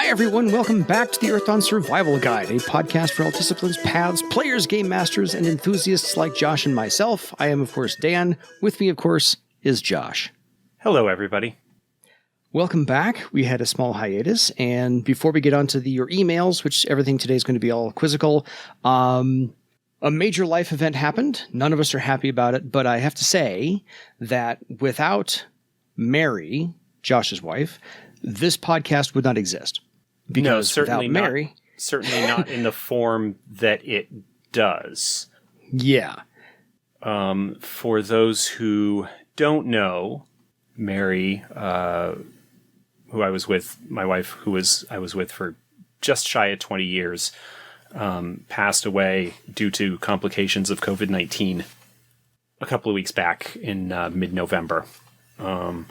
Hi, everyone. Welcome back to the Earthdawn Survival Guide, a podcast for all disciplines, paths, players, game masters, and enthusiasts like Josh and myself. I am, of course, Dan. With me, of course, is Josh. Hello, everybody. Welcome back. We had a small hiatus, and before we get on to your emails, which everything today is going to be all quizzical, a major life event happened. None of us are happy about it, but I have to say that without Mary, Josh's wife, this podcast would not exist. Because certainly without Mary... certainly not in the form that it does. Yeah. For those who don't know, Mary, who I was with, my wife, I was with for just shy of 20 years, passed away due to complications of COVID-19 a couple of weeks back in mid-November. And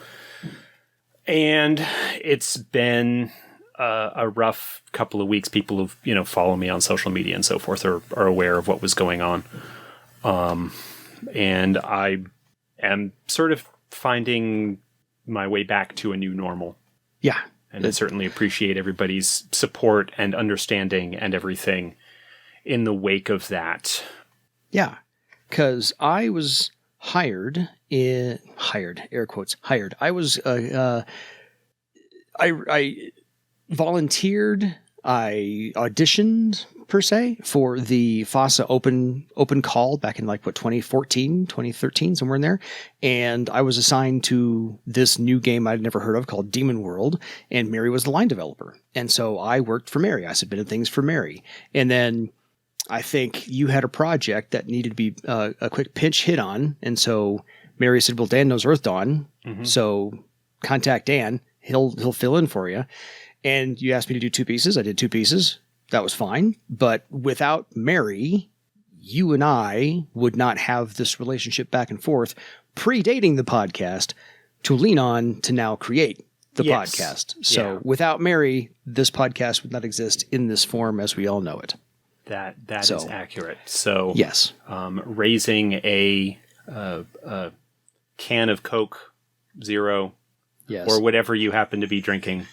it's been a rough couple of weeks. People who follow me on social media and so forth are aware of what was going on. And I am sort of finding my way back to a new normal. Yeah. And I certainly appreciate everybody's support and understanding and everything in the wake of that. Yeah. Because I was hired, air quotes, hired. I was, I volunteered, I auditioned, per se, for the FOSSA open call back in 2014, 2013, somewhere in there. And I was assigned to this new game I'd never heard of called Demon World, and Mary was the line developer. And so I worked for Mary. I submitted things for Mary. And then I think you had a project that needed to be a quick pinch hit on. And so Mary said, well, Dan knows Earthdawn, so contact Dan. He'll fill in for you. And you asked me to do 2 pieces. I did 2 pieces. That was fine. But without Mary, you and I would not have this relationship back and forth predating the podcast to lean on to now create the podcast. So without Mary, this podcast would not exist in this form as we all know it. That is accurate. So yes, raising a can of Coke Zero, yes, or whatever you happen to be drinking.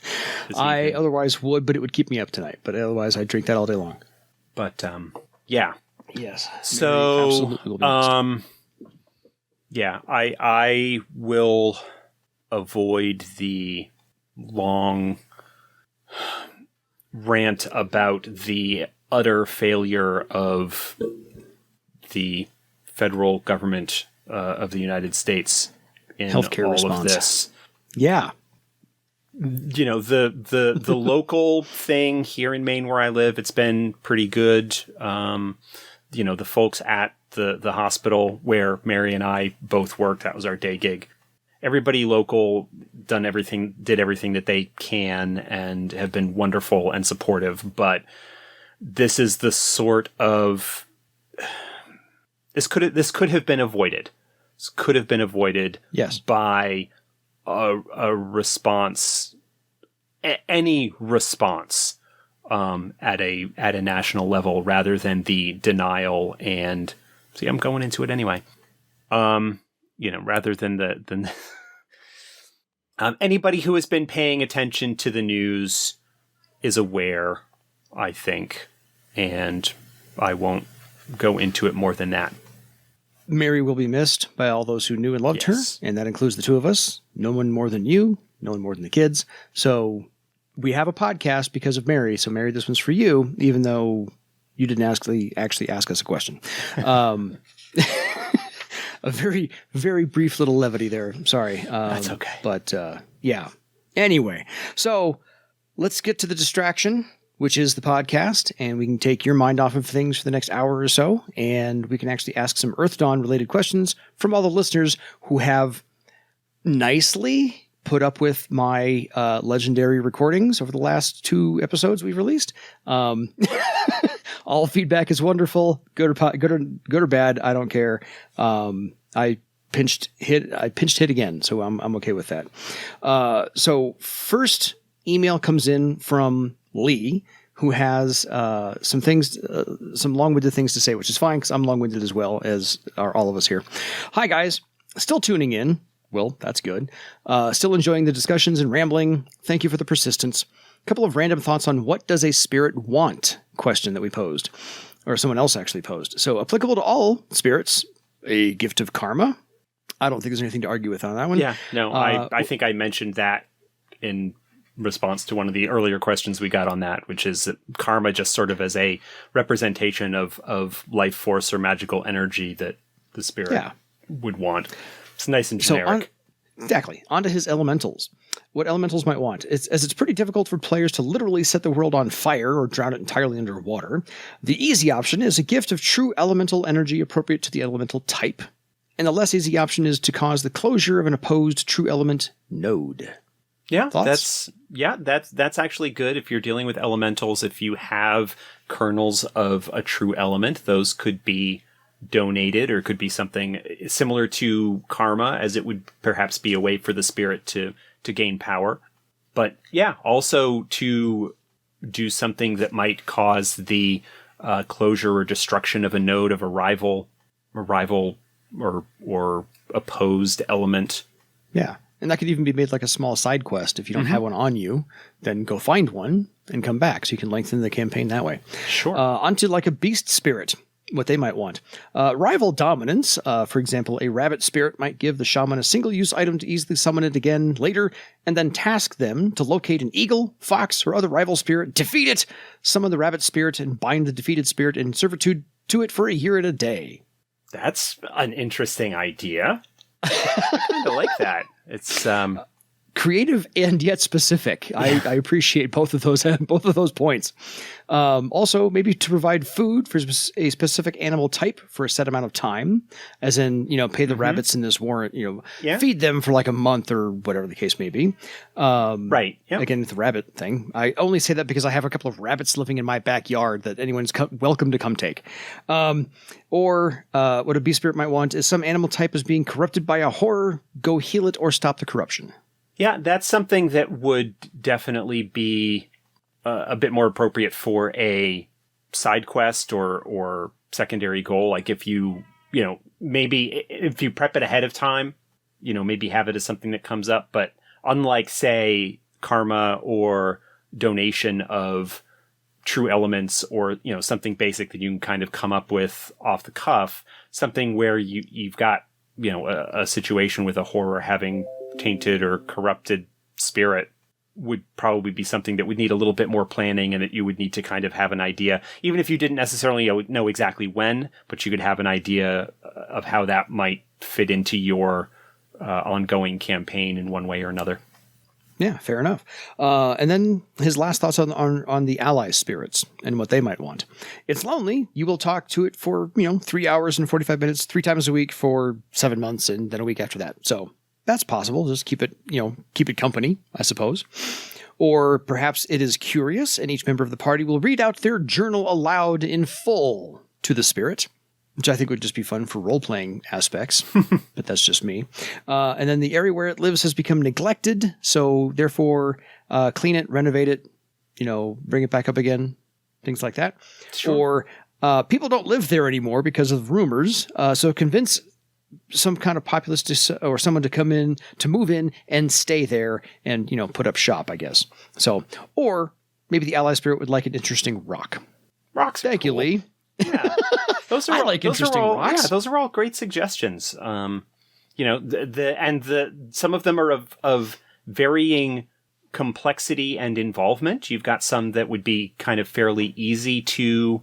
I otherwise would, but it would keep me up tonight. But otherwise, I'd drink that all day long. But yeah, yes. So yeah, I will avoid the long rant about the utter failure of the federal government of the United States in healthcare all response. Of this. Yeah. The local thing here in Maine where I live, it's been pretty good. The folks at the hospital where Mary and I both worked, that was our day gig. Everybody local did everything that they can and have been wonderful and supportive, but this is the sort of this could have been avoided. This could have been avoided by a response, any response at a national level, rather than the denial and see, I'm going into it anyway. Rather than anybody who has been paying attention to the news is aware, I think, and I won't go into it more than that. Mary will be missed by all those who knew and loved her, and that includes the 2 of us. No one more than you, no one more than the kids. So we have a podcast because of Mary. So Mary, this one's for you, even though you didn't actually ask us a question. A very, very brief little levity there. I'm sorry. That's okay. But yeah. Anyway, so let's get to the distraction, which is the podcast, and we can take your mind off of things for the next hour or so, and we can actually ask some Earthdawn related questions from all the listeners who have nicely put up with my legendary recordings over the last 2 episodes we've released. All feedback is wonderful, good or bad. I don't care. I pinched hit again, so I'm okay with that. So first email comes in from Lee, who has some long-winded things to say, which is fine because I'm long-winded as well, as are all of us here. Hi, guys. Still tuning in. Well, that's good. Still enjoying the discussions and rambling. Thank you for the persistence. couple of random thoughts on what does a spirit want question that we posed, or someone else actually posed. So applicable to all spirits, a gift of karma. I don't think there's anything to argue with on that one. Yeah, no, I think I mentioned that in response to one of the earlier questions we got on that, which is that karma just sort of as a representation of life force or magical energy that the spirit would want. It's nice and generic. Exactly. On to his elementals. What elementals might want. It's pretty difficult for players to literally set the world on fire or drown it entirely underwater. The easy option is a gift of true elemental energy appropriate to the elemental type. And the less easy option is to cause the closure of an opposed true element node. Yeah, Thoughts? that's actually good if you're dealing with elementals. If you have kernels of a true element, those could be donated or could be something similar to karma, as it would perhaps be a way for the spirit to gain power. But yeah, also to do something that might cause the closure or destruction of a node of a rival or opposed element. Yeah. And that could even be made like a small side quest. If you don't have one on you, then go find one and come back so you can lengthen the campaign that way. Sure. Onto like a beast spirit, what they might want. Rival dominance. For example, a rabbit spirit might give the shaman a single-use item to easily summon it again later, and then task them to locate an eagle, fox, or other rival spirit, defeat it, summon the rabbit spirit, and bind the defeated spirit in servitude to it for a year and a day. That's an interesting idea. I kind of like that. It's creative and yet specific. I appreciate both of those points. Also, maybe to provide food for a specific animal type for a set amount of time, as in, pay the rabbits in this warrant, feed them for like a month or whatever the case may be. Right. Yep. Again, with the rabbit thing. I only say that because I have a couple of rabbits living in my backyard that anyone's welcome to come take. Or what a beast spirit might want is some animal type is being corrupted by a horror, go heal it or stop the corruption. Yeah, that's something that would definitely be a bit more appropriate for a side quest or secondary goal. Like if maybe if you prep it ahead of time, maybe have it as something that comes up. But unlike, say, karma or donation of true elements or, something basic that you can kind of come up with off the cuff, something where you've got, a situation with a horror having tainted or corrupted spirit would probably be something that would need a little bit more planning, and that you would need to kind of have an idea, even if you didn't necessarily know exactly when, but you could have an idea of how that might fit into your ongoing campaign in one way or another. Yeah, fair enough. And then his last thoughts on the ally spirits and what they might want. It's lonely. You will talk to it for, 3 hours and 45 minutes, 3 times a week for 7 months, and then a week after that. So that's possible. Just keep it company, I suppose. Or perhaps it is curious, and each member of the party will read out their journal aloud in full to the spirit, which I think would just be fun for role-playing aspects, but that's just me. And then the area where it lives has become neglected, so therefore clean it, renovate it, bring it back up again, things like that. Sure. Or people don't live there anymore because of rumors, so convince some kind of populace or someone to come in, to move in and stay there and, put up shop, I guess. So, or maybe the ally spirit would like an interesting rock. Rocks. Thank you, Lee. Yeah. Those are interesting rocks. Yeah, those are all great suggestions. Some of them are of varying complexity and involvement. You've got some that would be kind of fairly easy to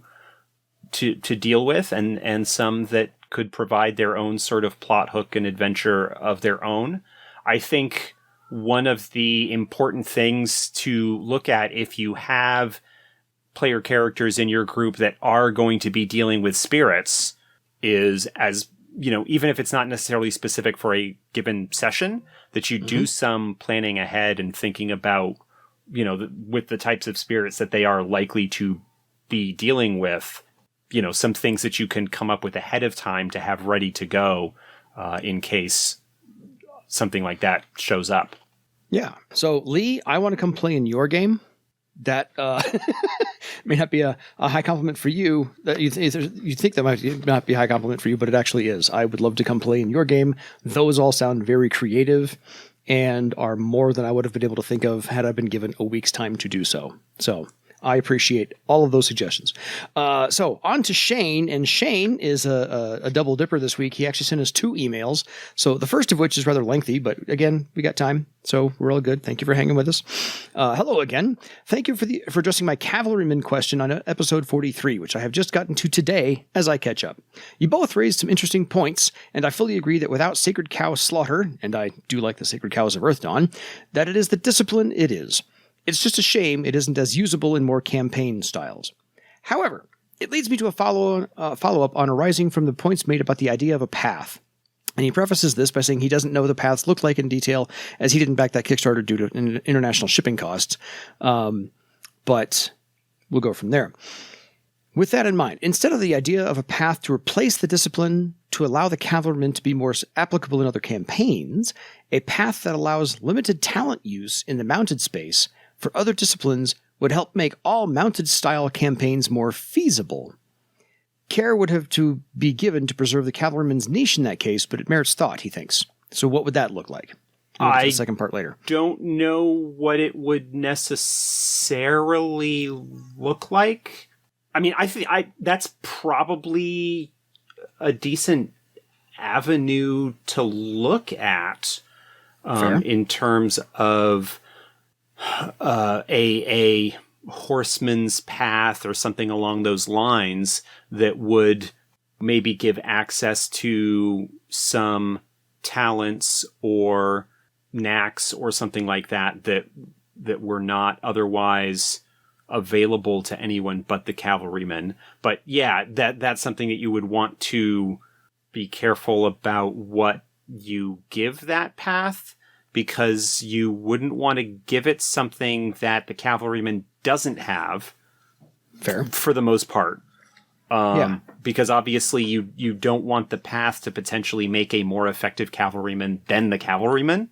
deal with, and some that could provide their own sort of plot hook and adventure of their own. I think one of the important things to look at if you have player characters in your group that are going to be dealing with spirits is, as even if it's not necessarily specific for a given session, that you do some planning ahead and thinking about, with the types of spirits that they are likely to be dealing with, some things that you can come up with ahead of time to have ready to go in case something like that shows up. Yeah. So Lee, I want to come play in your game. That may not be a high compliment for you. That you think that might not be a high compliment for you, but it actually is. I would love to come play in your game. Those all sound very creative and are more than I would have been able to think of had I been given a week's time to do so. So I appreciate all of those suggestions. So on to Shane, and Shane is a double dipper this week. He actually sent us 2 emails. So the first of which is rather lengthy, but again, we got time, so we're all good. Thank you for hanging with us. Hello again. Thank you for addressing my cavalryman question on episode 43, which I have just gotten to today as I catch up. You both raised some interesting points, and I fully agree that without sacred cow slaughter, and I do like the sacred cows of Earthdawn, that it is the discipline it is. It's just a shame it isn't as usable in more campaign styles. However, it leads me to a follow-up on arising from the points made about the idea of a path. And he prefaces this by saying he doesn't know what the paths look like in detail, as he didn't back that Kickstarter due to international shipping costs. But we'll go from there. With that in mind, instead of the idea of a path to replace the discipline to allow the cavalryman to be more applicable in other campaigns, a path that allows limited talent use in the mounted space for other disciplines would help make all mounted-style campaigns more feasible. Care would have to be given to preserve the cavalryman's niche in that case, but it merits thought, he thinks. So what would that look like? We'll get to the second part later. Don't know what it would necessarily look like. I mean, I think that's probably a decent avenue to look at in terms of a horseman's path or something along those lines that would maybe give access to some talents or knacks or something like that were not otherwise available to anyone but the cavalryman. But yeah, that's something that you would want to be careful about what you give that path, because you wouldn't want to give it something that the cavalryman doesn't have. Fair. For the most part. Because obviously you don't want the path to potentially make a more effective cavalryman than the cavalryman.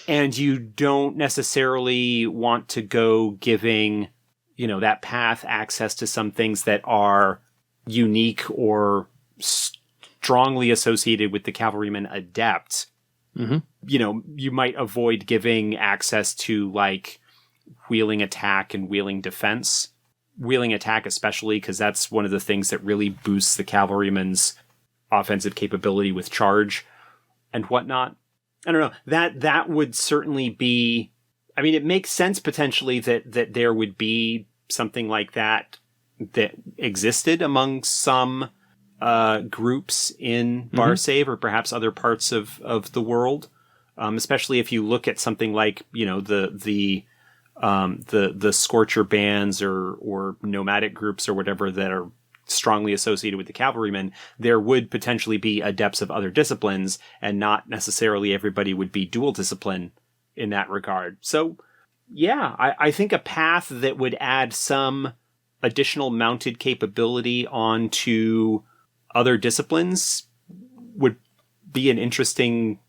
And you don't necessarily want to go giving, that path access to some things that are unique or strongly associated with the cavalryman adept. Mm-hmm. You might avoid giving access to like wheeling attack and wheeling defense. Wheeling attack especially, because that's one of the things that really boosts the cavalryman's offensive capability with charge and whatnot. I don't know. That would certainly be... I mean, it makes sense potentially that there would be something like that existed among some groups in Barsave or perhaps other parts of the world. Especially if you look at something like, the Scorcher bands or nomadic groups or whatever that are strongly associated with the cavalryman, there would potentially be adepts of other disciplines, and not necessarily everybody would be dual discipline in that regard. So, yeah, I think a path that would add some additional mounted capability onto other disciplines would be an interesting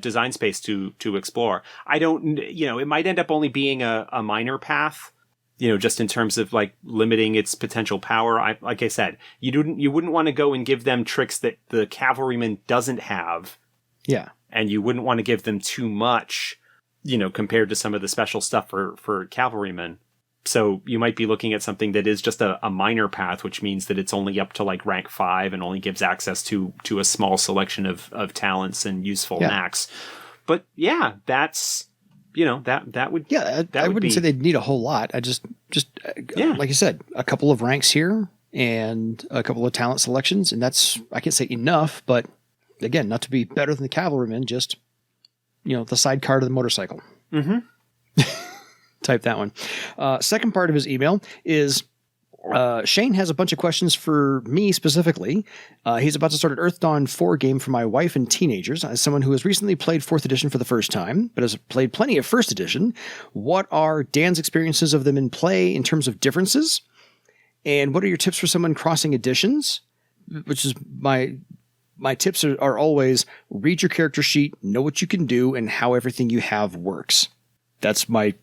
design space to explore. I don't, it might end up only being a minor path, just in terms of like limiting its potential power. Like I said, you wouldn't want to go and give them tricks that the cavalryman doesn't have. Yeah. And you wouldn't want to give them too much, compared to some of the special stuff for cavalrymen. So you might be looking at something that is just a minor path, which means that it's only up to like rank 5 and only gives access to a small selection of talents and useful knacks. But yeah, that's, that would... Yeah, I wouldn't say they'd need a whole lot. I just like I said, a couple of ranks here and a couple of talent selections, and that's, I can't say enough, but again, not to be better than the cavalryman, just, the sidecar to the motorcycle. Mm-hmm. Type that one. Second part of his email is Shane has a bunch of questions for me specifically. He's about to start an Earthdawn 4 game for my wife and teenagers. As someone who has recently played 4th edition for the first time, but has played plenty of 1st edition, what are Dan's experiences of them in play in terms of differences? And what are your tips for someone crossing editions? Which is my tips are always read your character sheet, know what you can do, and how everything you have works. That's my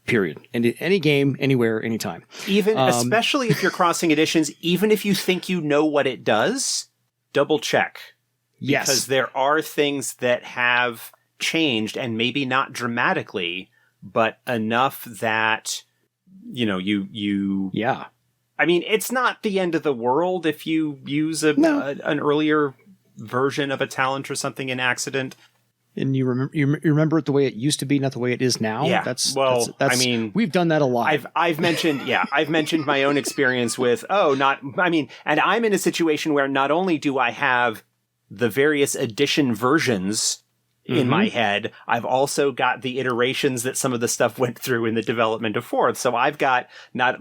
period. In any game, anywhere, anytime. Even, especially if you're crossing editions, even if you think you know what it does, double check. Yes. Because there are things that have changed, and maybe not dramatically, but enough that, you Yeah. I mean, it's not the end of the world if you use an earlier version of a talent or something in accident. And you remember it the way it used to be, not the way it is now. Yeah. That's I mean, we've done that a lot. I've mentioned my own experience with, and I'm in a situation where not only do I have the various edition versions in my head, I've also got the iterations that some of the stuff went through in the development of fourth. So I've got not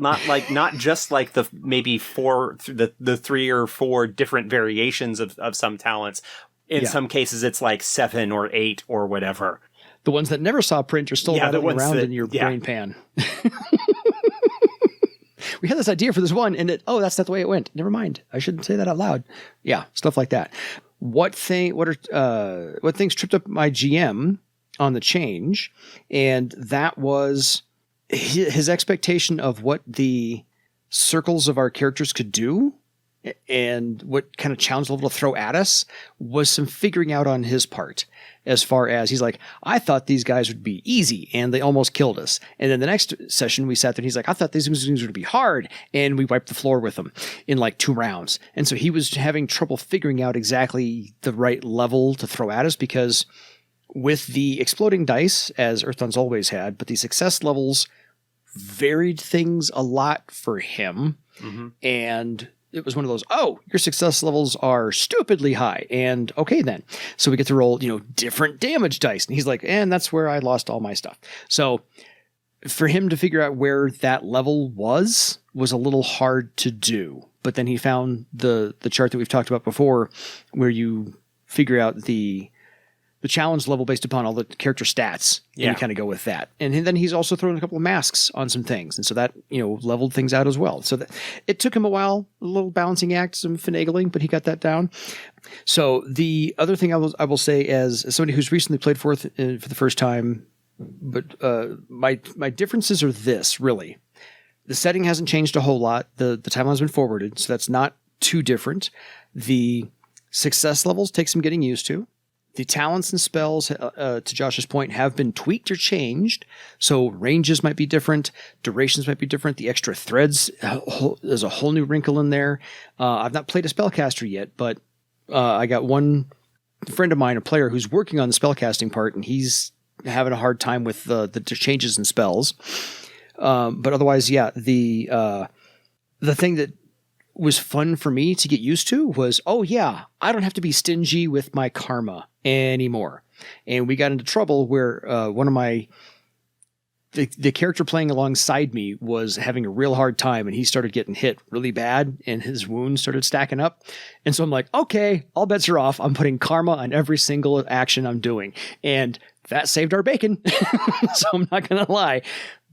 just like the maybe the 3 or 4 different variations of some talents. In some cases, it's like 7 or 8 or whatever. The ones that never saw print are still rattling around in your brain pan. We had this idea for this one, and that's not the way it went. Never mind. I shouldn't say that out loud. Yeah, stuff like that. What things tripped up my GM on the change? And that was his expectation of what the circles of our characters could do and what kind of challenge level to throw at us was some figuring out on his part. As far as he's like, I thought these guys would be easy and they almost killed us. And then the next session we sat there and he's like, I thought these things would be hard. And we wiped the floor with them in like 2 rounds. And so he was having trouble figuring out exactly the right level to throw at us, because with the exploding dice, as Earthdawn's always had, but the success levels varied things a lot for him. Mm-hmm. And it was one of those, your success levels are stupidly high. And okay, then. So we get to roll, different damage dice. And he's like, and that's where I lost all my stuff. So for him to figure out where that level was a little hard to do. But then he found the chart that we've talked about before, where you figure out the challenge level based upon all the character stats. And you kind of go with that. And then he's also thrown a couple of masks on some things. And so that, leveled things out as well. So it took him a while, a little balancing act, some finagling, but he got that down. So the other thing I will say, as somebody who's recently played Fourth for the first time, but my differences are this, really. The setting hasn't changed a whole lot. The timeline's been forwarded, so that's not too different. The success levels take some getting used to. The talents and spells, to Josh's point, have been tweaked or changed. So ranges might be different. Durations might be different. The extra threads, there's a whole new wrinkle in there. I've not played a spellcaster yet, but I got one friend of mine, a player, who's working on the spellcasting part, and he's having a hard time with the changes in spells. But otherwise, the thing that was fun for me to get used to was, I don't have to be stingy with my karma anymore. And we got into trouble where one of the character playing alongside me was having a real hard time, and he started getting hit really bad and his wounds started stacking up. And so I'm like, okay, all bets are off. I'm putting karma on every single action I'm doing. And that saved our bacon. So I'm not going to lie.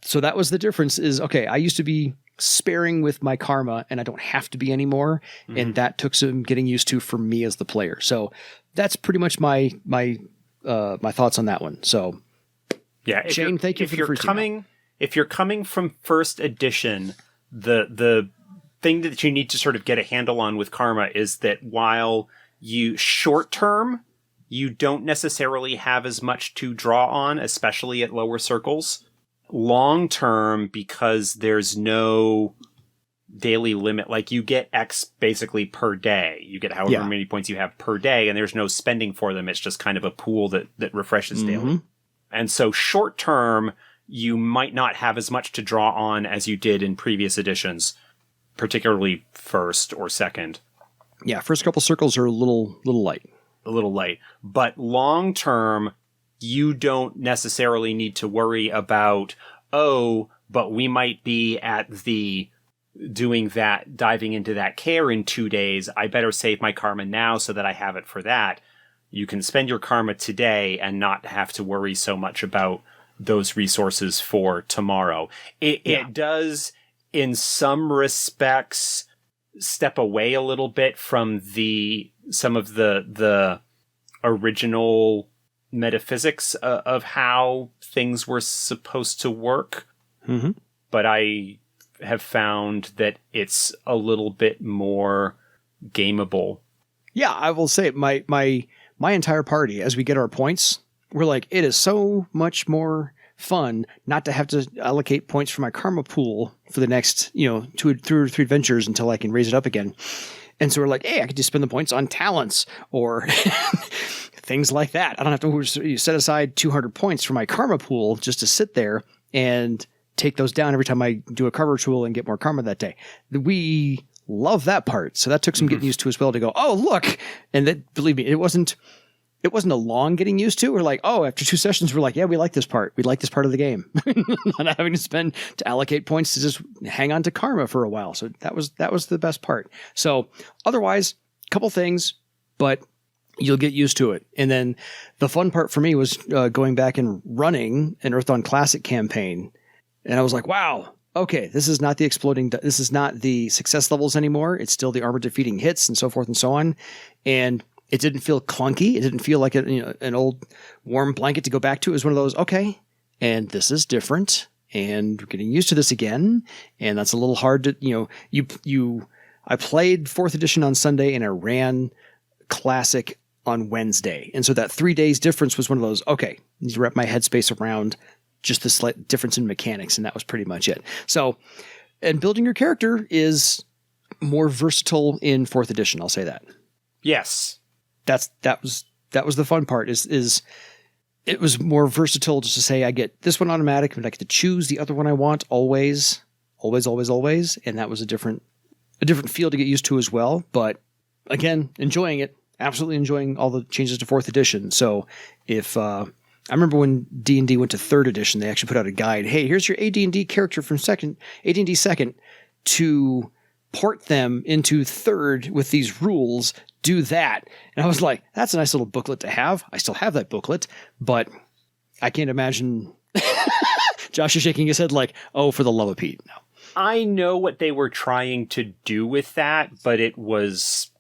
So that was the difference is, okay, I used to be sparing with my karma and I don't have to be anymore. Mm-hmm. And that took some getting used to for me as the player. So that's pretty much my thoughts on that one. So yeah, Shane, thank you for the free email. If you're coming from first edition, the thing that you need to sort of get a handle on with karma is that while you short term, you don't necessarily have as much to draw on, especially at lower circles. Long term, because there's no daily limit, like you get X basically per day. You get however many points you have per day, and there's no spending for them. It's just kind of a pool that refreshes daily. And so short term, you might not have as much to draw on as you did in previous editions, particularly first or second. Yeah, first couple circles are a little light. A little light. But long term, you don't necessarily need to worry about, but we might be at diving into that care in 2 days. I better save my karma now so that I have it for that. You can spend your karma today and not have to worry so much about those resources for tomorrow. It does, in some respects, step away a little bit from some of the original metaphysics of how things were supposed to work. Mm-hmm. But I have found that it's a little bit more gameable Yeah, I will say my entire party, as we get our points, we're like, it is so much more fun not to have to allocate points for my karma pool for the next, 2 or 3 adventures until I can raise it up again. And so we're like, hey, I could just spend the points on talents or things like that. I don't have to set aside 200 points for my karma pool just to sit there and take those down every time I do a karma ritual and get more karma that day. We love that part. So that took some getting used to as well to go, oh, look. And that, believe me, it wasn't a long getting used to. We're like, oh, after 2 sessions, we're like, yeah, we like this part. We like this part of the game. Not having to allocate points to just hang on to karma for a while. So that was the best part. So otherwise, a couple things, but you'll get used to it. And then the fun part for me was going back and running an Earthdawn Classic campaign. And I was like, wow, okay, this is not this is not the success levels anymore. It's still the armor defeating hits and so forth and so on. And it didn't feel clunky. It didn't feel like an old warm blanket to go back to. It was one of those, okay, and this is different, and we're getting used to this again. And that's a little hard to, I played 4th edition on Sunday and I ran Classic on Wednesday. And so that 3 days difference was one of those, okay, I need to wrap my headspace around just the slight difference in mechanics. And that was pretty much it. So, and building your character is more versatile in 4th edition. I'll say that. Yes. That was the fun part is it was more versatile just to say I get this one automatic, but I get to choose the other one I want always. And that was a different feel to get used to as well. But again, enjoying it, absolutely enjoying all the changes to 4th edition. So if I remember when D&D went to 3rd edition, they actually put out a guide. Hey, here's your AD&D character from AD&D 2nd to port them into 3rd with these rules. Do that. And I was like, that's a nice little booklet to have. I still have that booklet, but I can't imagine. Josh is shaking his head like, oh, for the love of Pete. No. I know what they were trying to do with that, but it was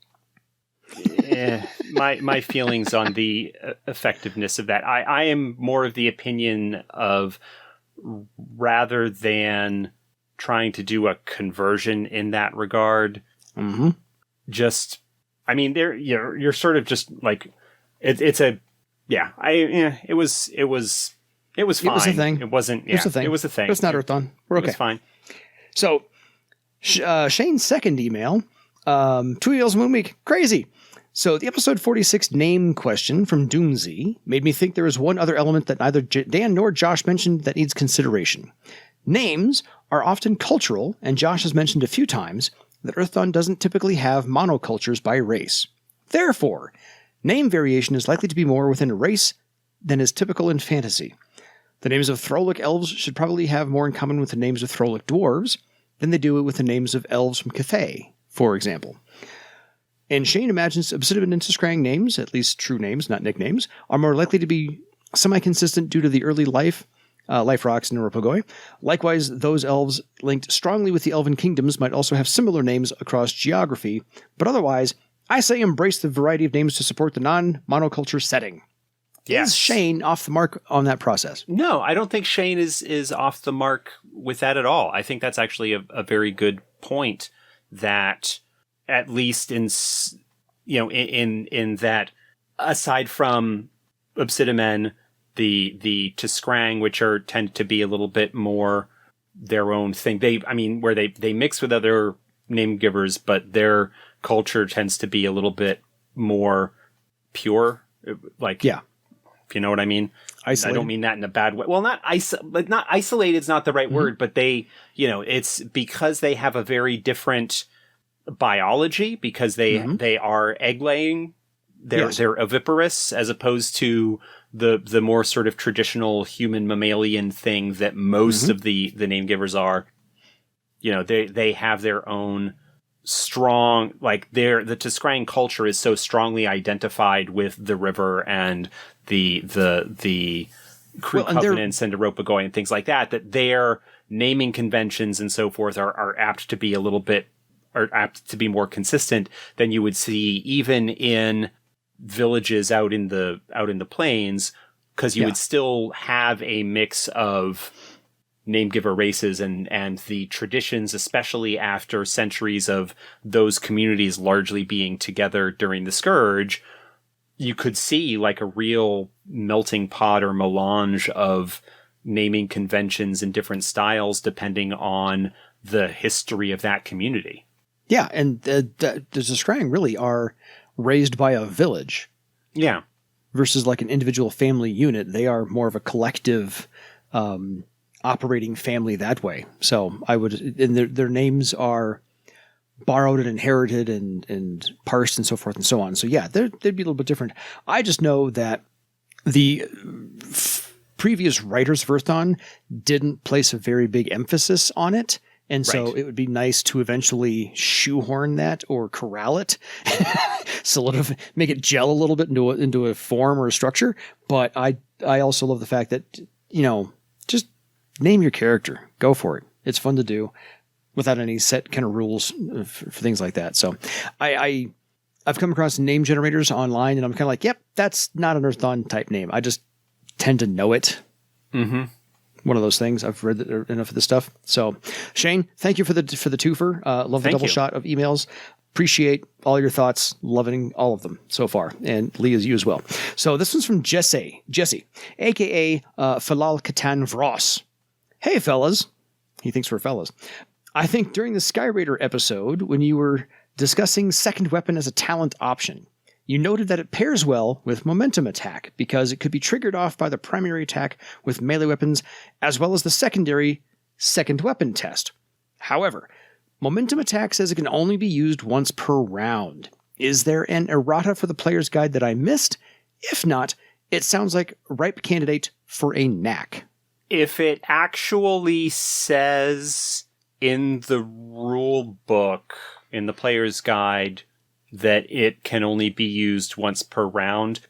my feelings on the effectiveness of that. I am more of the opinion of, rather than trying to do a conversion in that regard, just, I mean, you're sort of just like, it was fine. It was a thing. It wasn't, yeah, it was a thing. It's not Earthdawn. We're okay. It's fine. So, Shane's second email, 2 emails in 1 week. Crazy. So the episode 46 name question from Doomsy made me think there is one other element that neither Dan nor Josh mentioned that needs consideration. Names are often cultural, and Josh has mentioned a few times that Earthdawn doesn't typically have monocultures by race. Therefore, name variation is likely to be more within a race than is typical in fantasy. The names of Throlic elves should probably have more in common with the names of Throlic dwarves than they do with the names of elves from Cathay, for example. And Shane imagines Obsidian and Tiskrang names, at least true names, not nicknames, are more likely to be semi-consistent due to the early life rocks in Oropagoy. Likewise, those elves linked strongly with the elven kingdoms might also have similar names across geography, but otherwise, I say embrace the variety of names to support the non-monoculture setting. Yes. Is Shane off the mark on that process? No, I don't think Shane is off the mark with that at all. I think that's actually a very good point, that at least in that, aside from Obsidian, the Tiskrang, which tend to be a little bit more their own thing. Where they mix with other name givers, but their culture tends to be a little bit more pure. Yeah. If you know what I mean. Isolated. I don't mean that in a bad way. Well, not isolated is not the right word, but they, it's because they have a very different biology, because they are egg laying. They're oviparous, as opposed to the more sort of traditional human mammalian thing that most of the name givers are. They have their own strong, the Tiskrang culture is so strongly identified with the river and the crew covenants and Oropagoy and things like that their naming conventions and so forth are apt to be more consistent than you would see even in villages out in the plains, because you would still have a mix of name giver races and the traditions, especially after centuries of those communities largely being together during the Scourge, you could see like a real melting pot or melange of naming conventions and different styles depending on the history of that community. Yeah, and the Scrying really are raised by a village. Yeah. Versus like an individual family unit. They are more of a collective operating family that way. So I would, and their names are borrowed and inherited and parsed and so forth and so on. So yeah, they'd be a little bit different. I just know that the previous writers of Earthdawn didn't place a very big emphasis on it. And so it would be nice to eventually shoehorn that or corral it, make it gel a little bit into a form or a structure. But I also love the fact that, just name your character. Go for it. It's fun to do without any set kind of rules for things like that. So I've come across name generators online and I'm kind of like, yep, that's not an Earthdawn type name. I just tend to know it. Mm-hmm. One of those things. I've read enough of this stuff. So Shane, thank you for the twofer. Love the double shot of emails. Appreciate all your thoughts. Loving all of them so far. And Lee, you as well. So this one's from Jesse, aka Falal Katan Vross. Hey fellas. He thinks we're fellas. I think during the Sky Raider episode, when you were discussing second weapon as a talent option, you noted that it pairs well with momentum attack because it could be triggered off by the primary attack with melee weapons as well as the secondary second weapon test. However, momentum attack says it can only be used once per round. Is there an errata for the player's guide that I missed? If not, it sounds like a ripe candidate for a knack. If it actually says in the rule book, in the player's guide, that it can only be used once per round,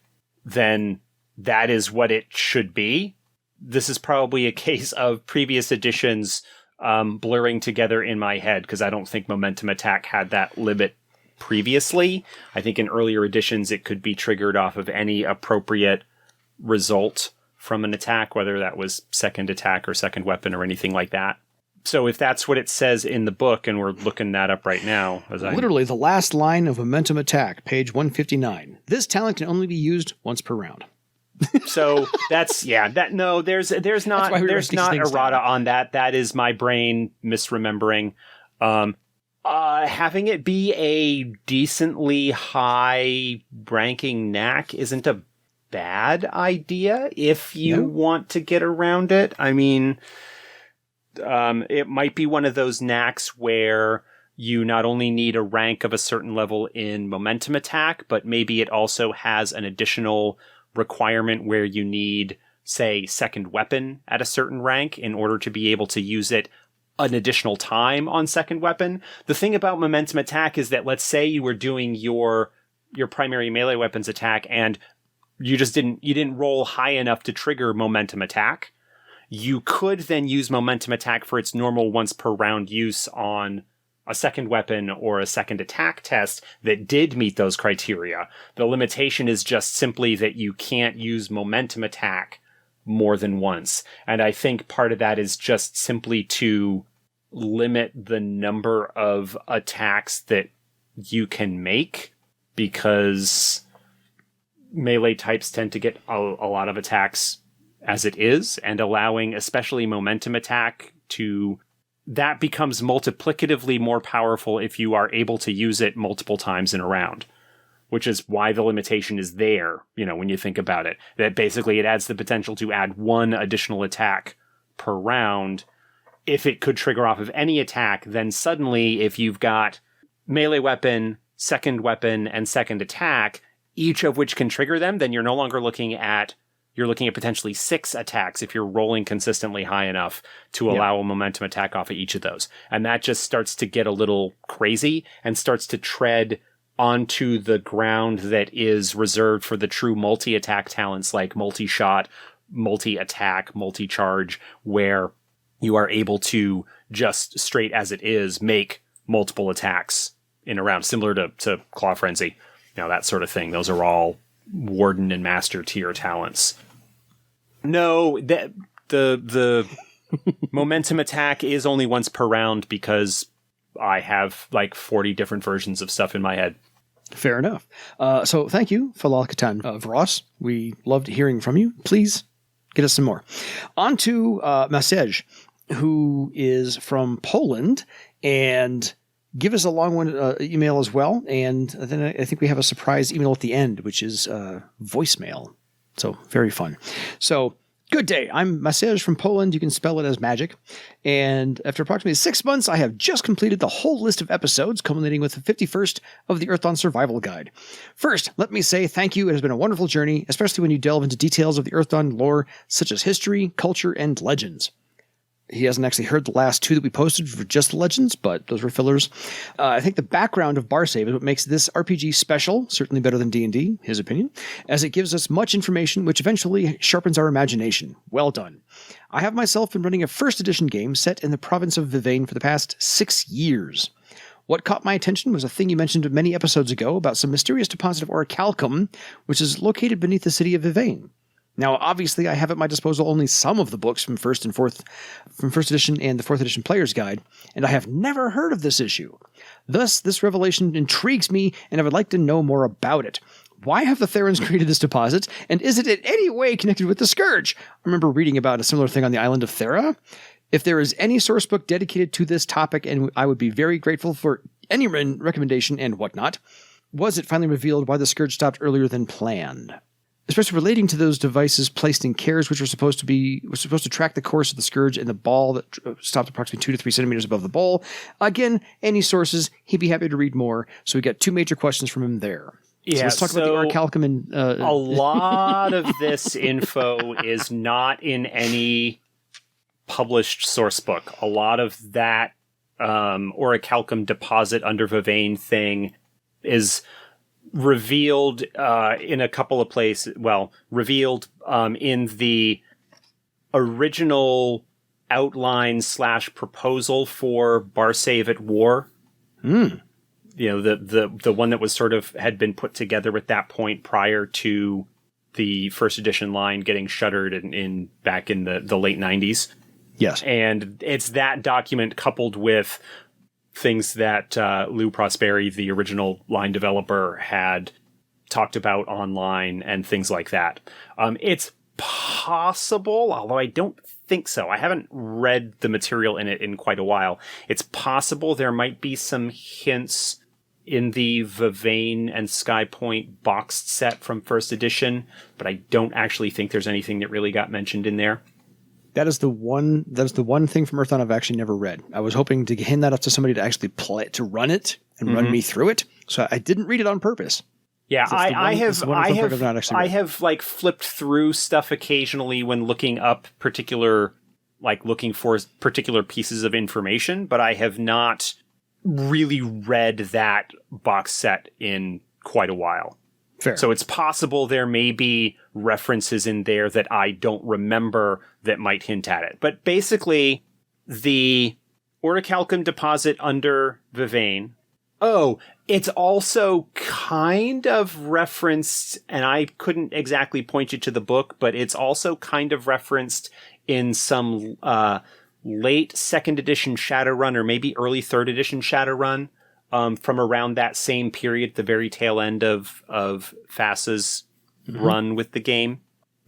then that is what it should be. This is probably a case of previous editions blurring together in my head, because I don't think momentum attack had that limit previously. I think in earlier editions it could be triggered off of any appropriate result from an attack, whether that was second attack or second weapon or anything like that. So if that's what it says in the book, and we're looking that up right now. Literally the last line of momentum attack, page 159. This talent can only be used once per round. So there's not errata on that. That is my brain misremembering. Having it be a decently high ranking knack isn't a bad idea if you want to get around it. I mean, it might be one of those knacks where you not only need a rank of a certain level in momentum attack, but maybe it also has an additional requirement where you need, say, second weapon at a certain rank in order to be able to use it an additional time on second weapon. The thing about momentum attack is that, let's say you were doing your primary melee weapons attack and you didn't roll high enough to trigger momentum attack. You could then use momentum attack for its normal once per round use on a second weapon or a second attack test that did meet those criteria. The limitation is just simply that you can't use momentum attack more than once. And I think part of that is just simply to limit the number of attacks that you can make, because melee types tend to get a lot of attacks as it is, and allowing especially momentum attack that becomes multiplicatively more powerful if you are able to use it multiple times in a round, which is why the limitation is there, when you think about it. That basically it adds the potential to add one additional attack per round. If it could trigger off of any attack, then suddenly if you've got melee weapon, second weapon, and second attack, each of which can trigger them, then you're looking at potentially 6 attacks if you're rolling consistently high enough to allow a momentum attack off of each of those. And that just starts to get a little crazy and starts to tread onto the ground that is reserved for the true multi-attack talents like multi-shot, multi-attack, multi-charge, where you are able to just straight as it is make multiple attacks in a round, similar to Claw Frenzy, that sort of thing. Those are all Warden and Master tier talents. No, the Momentum attack is only once per round because I have like 40 different versions of stuff in my head. Fair enough. So thank you, Falal Katan Vros. We loved hearing from you. Please get us some more. On to Masej, who is from Poland, and give us a long one email as well. And then I think we have a surprise email at the end, which is voicemail. So very fun. So good day. I'm Masej from Poland. You can spell it as magic. And after approximately 6 months, I have just completed the whole list of episodes, culminating with the 51st of the Earthdawn Survival Guide. First, let me say thank you. It has been a wonderful journey, especially when you delve into details of the Earthdawn lore, such as history, culture, and legends. He hasn't actually heard the last 2 that we posted for just the legends, but those were fillers. I think the background of Barsave is what makes this RPG special, certainly better than D&D, his opinion, as it gives us much information which eventually sharpens our imagination. Well done. I have myself been running a first edition game set in the province of Vivain for the past 6 years. What caught my attention was a thing you mentioned many episodes ago about some mysterious deposit of orichalcum, which is located beneath the city of Vivain. Now, obviously, I have at my disposal only some of the books from first edition and the 4th edition player's guide, and I have never heard of this issue. Thus, this revelation intrigues me, and I would like to know more about it. Why have the Therans created this deposit, and is it in any way connected with the Scourge? I remember reading about a similar thing on the island of Thera. If there is any source book dedicated to this topic, and I would be very grateful for any recommendation and whatnot. Was it finally revealed why the Scourge stopped earlier than planned? Especially relating to those devices placed in cares which were supposed to track the course of the Scourge and the ball that stopped approximately 2 to 3 centimeters above the bowl. Again, any sources, he'd be happy to read more. So we got 2 major questions from him there. Yeah, so let's talk about the orichalcum. And a lot of this info is not in any published source book. A lot of that orichalcum deposit under Vivain thing is revealed in a couple of places. Well, revealed in the original outline / proposal for Barsave at War. You know, the one that was sort of had been put together at that point prior to the first edition line getting shuttered in back in the late 90s. Yes. And it's that document coupled with things that Lou Prosperi, the original line developer, had talked about online and things like that. It's possible, although I don't think so. I haven't read the material in it in quite a while. It's possible there might be some hints in the Vivain and Skypoint boxed set from first edition, but I don't actually think there's anything that really got mentioned in there. That is the one thing from Earthdawn I've actually never read. I was hoping to hand that up to somebody to actually play it, to run it and run me through it. So I didn't read it on purpose. Yeah, I have like flipped through stuff occasionally when looking up looking for particular pieces of information, but I have not really read that box set in quite a while. Fair. So it's possible there may be references in there that I don't remember that might hint at it. But basically, the orichalcum deposit under Vivain. Oh, it's also kind of referenced, and I couldn't exactly point you to the book, but it's also kind of referenced in some late 2nd edition Shadowrun, or maybe early 3rd edition Shadowrun. From around that same period, the very tail end of FASA's run with the game,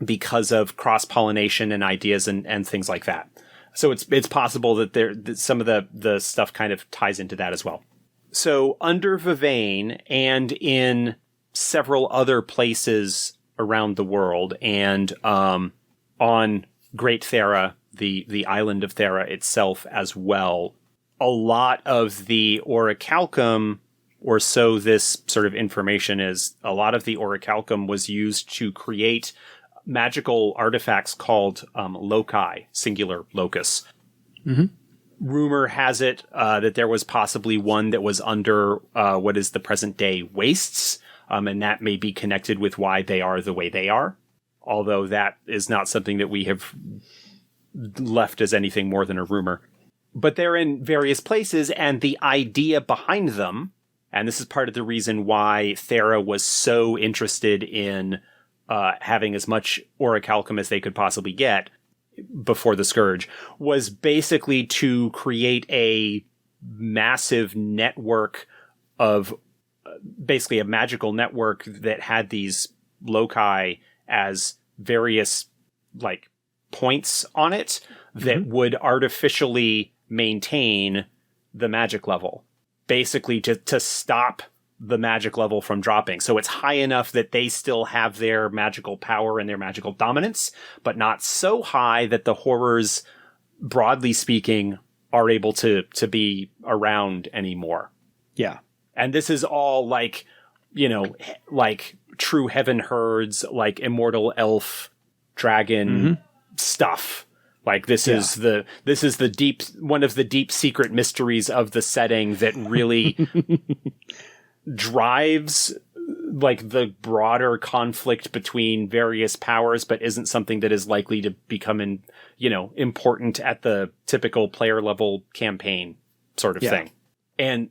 because of cross-pollination and ideas and things like that. So it's possible that some of the stuff kind of ties into that as well. So under Vivain and in several other places around the world, and on Great Thera, the island of Thera itself as well, a lot of the orichalcum, or so this sort of information is, a lot of the orichalcum was used to create magical artifacts called loci, singular locus. Mm-hmm. Rumor has it that there was possibly one that was under what is the present day wastes, and that may be connected with why they are the way they are, although that is not something that we have left as anything more than a rumor. But they're in various places, and the idea behind them, and this is part of the reason why Thera was so interested in having as much orichalcum as they could possibly get, before the Scourge, was basically to create a massive network of basically a magical network that had these loci as various like points on it that would artificially maintain the magic level, basically to stop the magic level from dropping. So it's high enough that they still have their magical power and their magical dominance, but not so high that the horrors, broadly speaking, are able to be around anymore. Yeah. And this is all like, you know, like true heaven herds, like immortal elf dragon stuff. Like this is the deep, one of the deep secret mysteries of the setting that really drives like the broader conflict between various powers, but isn't something that is likely to become important at the typical player level campaign sort of thing. And,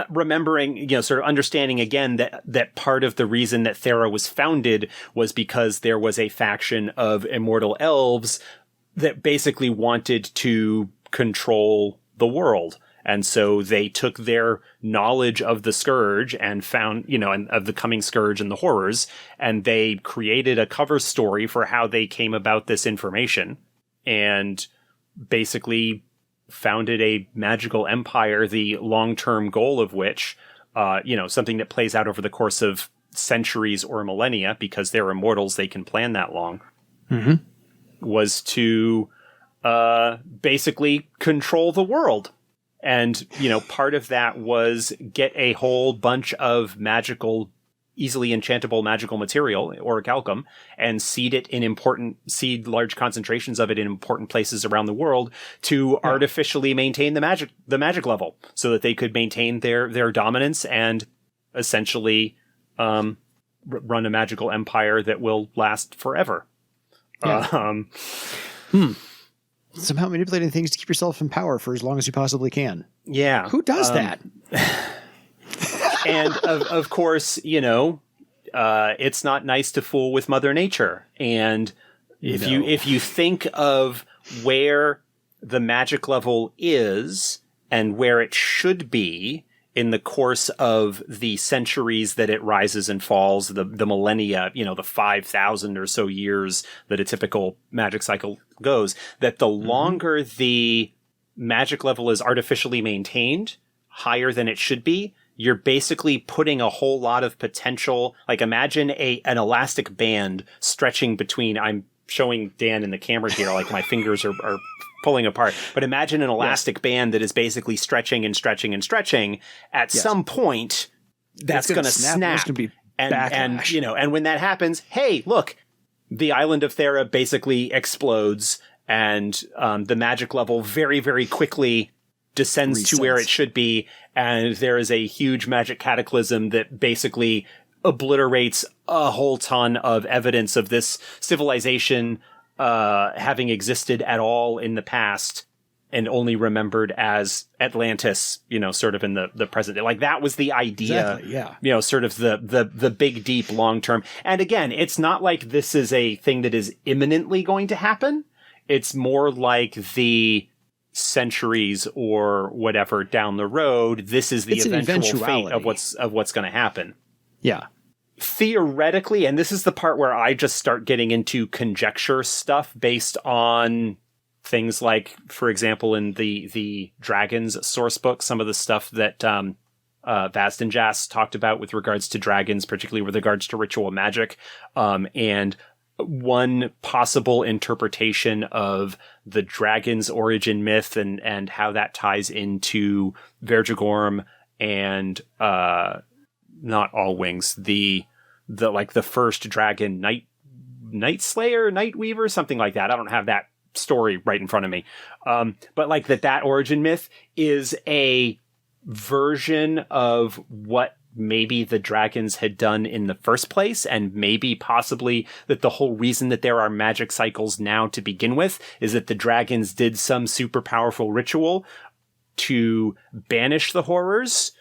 remembering, sort of understanding again that part of the reason that Thera was founded was because there was a faction of immortal elves that basically wanted to control the world. And so they took their knowledge of the Scourge and found, and of the coming Scourge and the horrors, and they created a cover story for how they came about this information and basically founded a magical empire, the long-term goal of which, something that plays out over the course of centuries or millennia, because they're immortals, they can plan that long, was to basically control the world. And, part of that was get a whole bunch of magical, easily enchantable magical material, orichalcum, and seed large concentrations of it in important places around the world to artificially maintain the magic level so that they could maintain their dominance and essentially run a magical empire that will last forever. Yeah. Somehow manipulating things to keep yourself in power for as long as you possibly can. Yeah. Who does that? And of course, it's not nice to fool with Mother Nature. And if you think of where the magic level is and where it should be in the course of the centuries that it rises and falls, the millennia, the 5,000 or so years that a typical magic cycle goes, that the longer the magic level is artificially maintained, higher than it should be, you're basically putting a whole lot of potential, like imagine an elastic band stretching between, I'm showing Dan in the camera here, like my fingers are pulling apart, but imagine an elastic band that is basically stretching and stretching and stretching. At some point, that's going to snap. And when that happens, hey, look, the island of Thera basically explodes and the magic level very, very quickly descends to where it should be. And there is a huge magic cataclysm that basically obliterates a whole ton of evidence of this civilization having existed at all in the past and only remembered as Atlantis, sort of in the present day. Like that was the idea, sort of the big, deep, long term. And again, it's not like this is a thing that is imminently going to happen. It's more like the centuries or whatever down the road. This is the eventual fate of what's going to happen. Yeah. Theoretically, and this is the part where I just start getting into conjecture stuff based on things like, for example, in the Dragons source book, some of the stuff that Vastenjas talked about with regards to dragons, particularly with regards to ritual magic, and one possible interpretation of the dragon's origin myth and how that ties into Vergegorm and not All Wings, the first dragon, Night Slayer, Night Weaver, something like that. I don't have that story right in front of me. But like that origin myth is a version of what maybe the dragons had done in the first place, and maybe possibly that the whole reason that there are magic cycles now to begin with is that the dragons did some super powerful ritual to banish the horrors,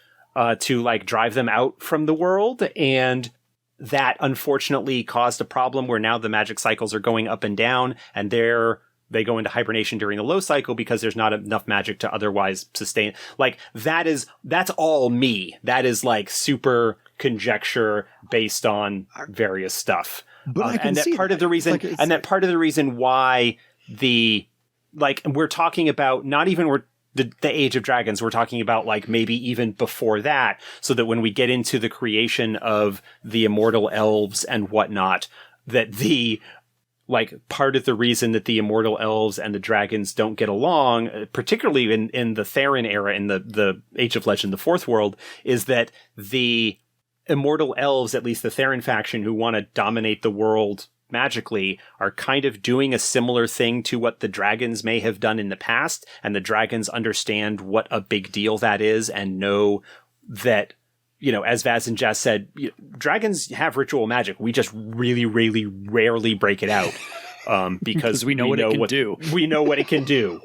to like drive them out from the world, and that unfortunately caused a problem where now the magic cycles are going up and down, and they're they go into hibernation during the low cycle because there's not enough magic to otherwise sustain. Like, that's all me. That is like super conjecture based on various stuff. But I can and that see part that. of the reason, Like, and that part of the reason why we're talking about not even the Age of Dragons, we're talking about like maybe even before that, so that when we get into the creation of the immortal elves and whatnot, that part of the reason that the immortal elves and the dragons don't get along, particularly in the Theron era, in the Age of Legend, the Fourth World, is that the immortal elves, at least the Theron faction, who want to dominate the world magically, are kind of doing a similar thing to what the dragons may have done in the past, and the dragons understand what a big deal that is and know that, as Vaz and Jess said, dragons have ritual magic. We just really, really rarely break it out because we know what it can do. We know what it can do.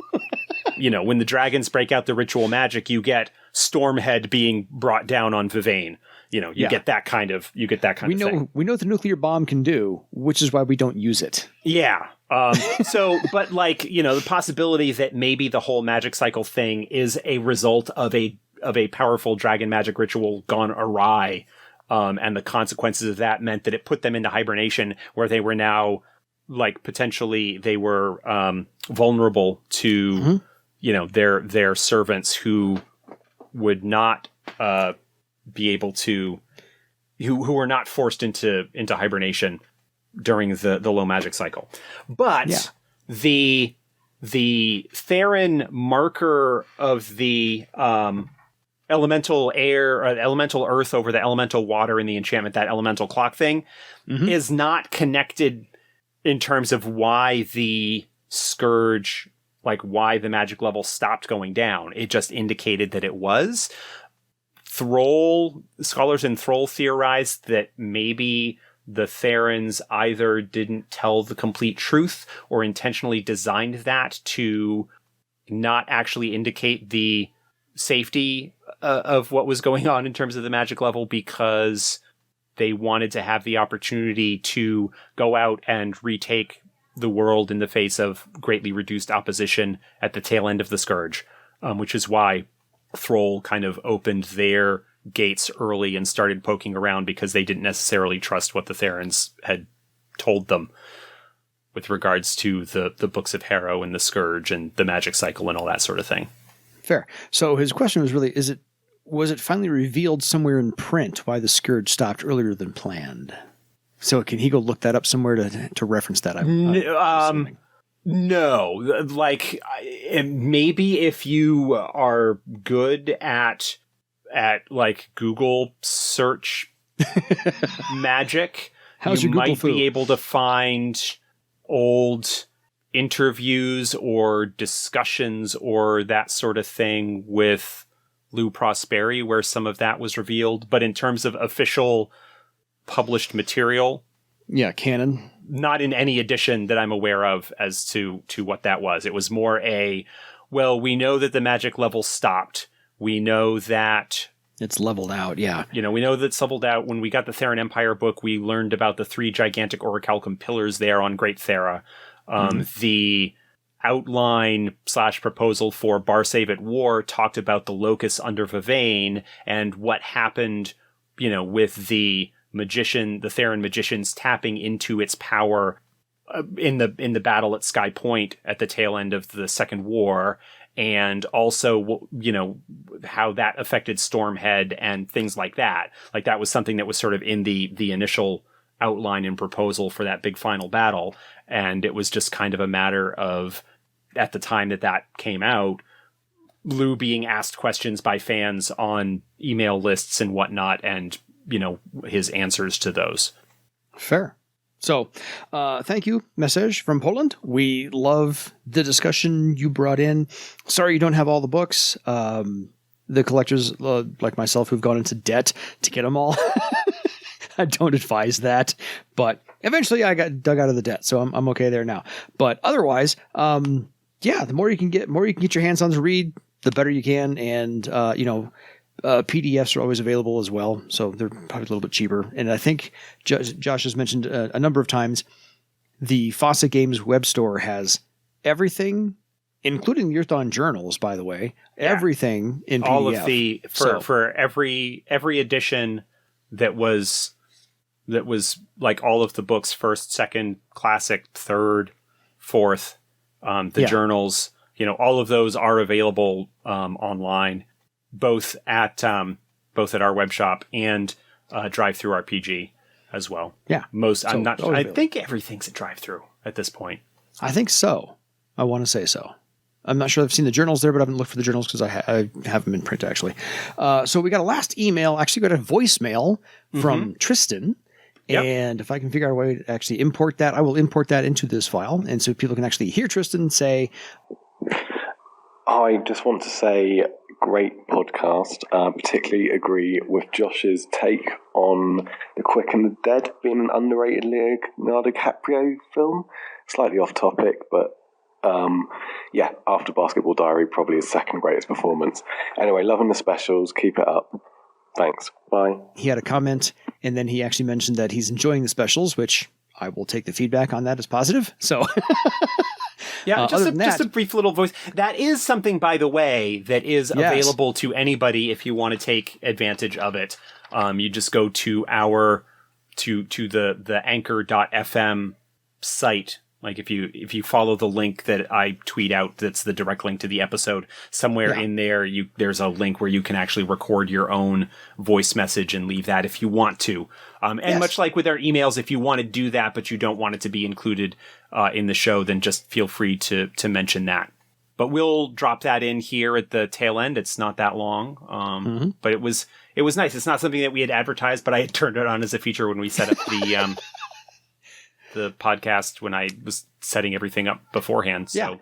When the dragons break out the ritual magic, you get Stormhead being brought down on Vivane. You get that kind of thing. We know what the nuclear bomb can do, which is why we don't use it. Yeah. But the possibility that maybe the whole magic cycle thing is a result of a powerful dragon magic ritual gone awry, and the consequences of that meant that it put them into hibernation, where they were now potentially they were vulnerable to their servants who would not be able to who were not forced into hibernation during the low magic cycle. But the Theron marker of the elemental air or the elemental earth over the elemental water in the enchantment, that elemental clock thing, is not connected in terms of why the scourge, why the magic level stopped going down. It just indicated that it was. Scholars in Thrall theorized that maybe the Therons either didn't tell the complete truth or intentionally designed that to not actually indicate the safety of what was going on in terms of the magic level, because they wanted to have the opportunity to go out and retake the world in the face of greatly reduced opposition at the tail end of the Scourge, which is why Thrall kind of opened their gates early and started poking around, because they didn't necessarily trust what the Therons had told them with regards to the Books of Harrow and the Scourge and the magic cycle and all that sort of thing. Fair. So his question was really, was it finally revealed somewhere in print why the Scourge stopped earlier than planned? So can he go look that up somewhere to reference that? No, maybe if you are good at Google search magic, you might be able to find old interviews or discussions or that sort of thing with Lou Prosperi, where some of that was revealed. But in terms of official published material, canon, not in any edition that I'm aware of as to what that was. It was more we know that the magic level stopped. We know that it's leveled out. Yeah. We know that it's leveled out. When we got the Theron Empire book, we learned about the 3 gigantic orichalcum pillars there on Great Thera. The outline / proposal for Barsave at War talked about the locus under Vivane and what happened, with the Theron magicians tapping into its power in the battle at Sky Point at the tail end of the Second War, and also how that affected Stormhead and things like that. That was something that was sort of in the initial outline and proposal for that big final battle, and it was just kind of a matter of, at the time that came out, Lou being asked questions by fans on email lists and whatnot, and his answers to those. Fair. So, thank you, message from Poland. We love the discussion you brought in. Sorry you don't have all the books. The collectors, like myself, who've gone into debt to get them all. I don't advise that, but eventually I got dug out of the debt, so I'm okay there now. But otherwise, the more you can get your hands on to read, the better you can, and PDFs are always available as well, so they're probably a little bit cheaper. And I think Josh has mentioned a number of times, the Fossa Games web store has everything, including the Earthdawn journals, by the way, everything in PDF. All of the for every edition that was like all of the books, first, second, classic, third, fourth, the journals, all of those are available online, both at our web shop and Drive Through RPG as well. Yeah. I think everything's a Drive Through at this point. I think so. I want to say so. I'm not sure I've seen the journals there, but I haven't looked for the journals because I have them in print, actually. So we got a last email. Actually, got a voicemail from Tristan. Yep. And if I can figure out a way to actually import that, I will import that into this file. And so people can actually hear Tristan say, I just want to say, great podcast. Particularly agree with Josh's take on The Quick and the Dead being an underrated Leonardo DiCaprio film. Slightly off topic, but After Basketball Diary, probably his second greatest performance. Anyway, loving the specials. Keep it up. Thanks. Bye. He had a comment, and then he actually mentioned that he's enjoying the specials, which I will take the feedback on that as positive. So, just a brief little voice. That is something, by the way, that is available to anybody if you want to take advantage of it. You just go to the anchor.fm site. Like if you follow the link that I tweet out, that's the direct link to the episode, somewhere in there, there's a link where you can actually record your own voice message and leave that if you want to. And much like with our emails, if you want to do that, but you don't want it to be included in the show, then just feel free to mention that. But we'll drop that in here at the tail end. It's not that long. But it was nice. It's not something that we had advertised, but I had turned it on as a feature when we set up the podcast when I was setting everything up beforehand. So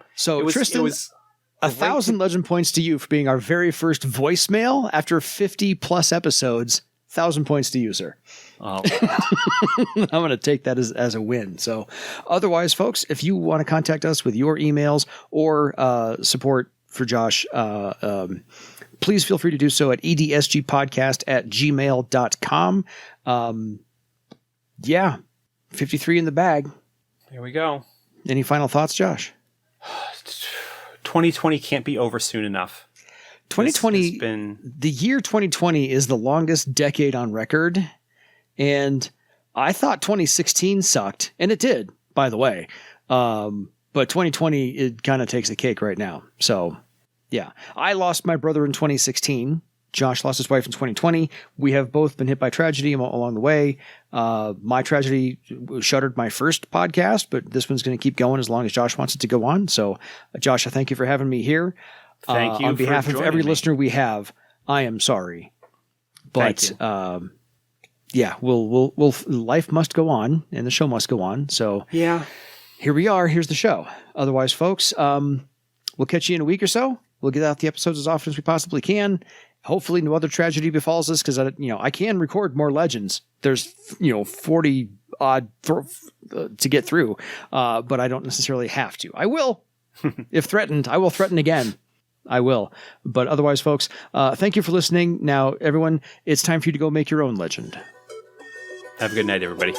Tristan, it was 1,000 legend points to you for being our very first voicemail after 50 plus episodes. 1,000 points to you, sir. Oh. I'm going to take that as a win. So otherwise, folks, if you want to contact us with your emails or support for Josh, please feel free to do so at edsgpodcast@gmail.com. 53 in the bag. There we go. Any final thoughts, Josh? 2020 can't be over soon enough. 2020, the year 2020 is the longest decade on record. And I thought 2016 sucked. And it did, by the way. But 2020, it kind of takes the cake right now. So, yeah. I lost my brother in 2016. Josh lost his wife in 2020. We have both been hit by tragedy along the way. My tragedy shuttered my first podcast, but this one's going to keep going as long as Josh wants it to go on. So, Josh, I thank you for having me here. Thank you. On behalf of every listener we have, I am sorry. But we'll life must go on and the show must go on. So here we are. Here's the show. Otherwise, folks, we'll catch you in a week or so. We'll get out the episodes as often as we possibly can. Hopefully no other tragedy befalls us because I can record more legends. There's 40 odd to get through, but I don't necessarily have to. I will, if threatened. I will threaten again. I will. But otherwise, folks, thank you for listening. Now, everyone, it's time for you to go make your own legend. Have a good night, everybody.